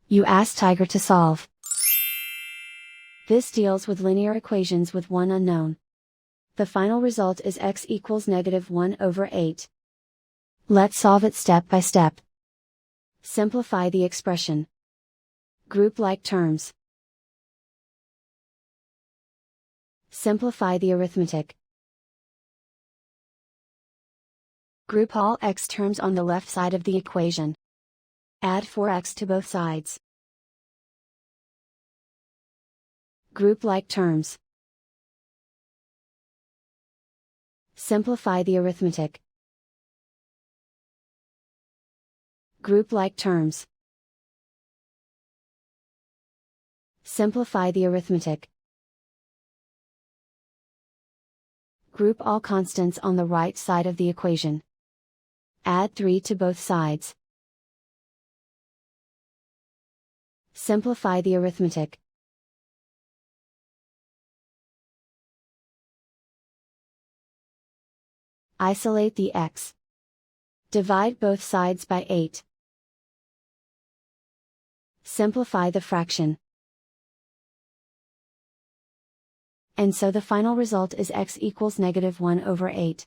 You ask Tiger to solve. This deals with linear equations with one unknown. The final result is x equals -1/8. Let's solve it step by step. Simplify the expression. Group like terms. Simplify the arithmetic. Group all x terms on the left side of the equation. Add 4x to both sides. Group like terms. Simplify the arithmetic. Group like terms. Simplify the arithmetic. Group all constants on the right side of the equation. Add 3 to both sides. Simplify the arithmetic. Isolate the x. Divide both sides by 8. Simplify the fraction. And so the final result is x equals -1/8.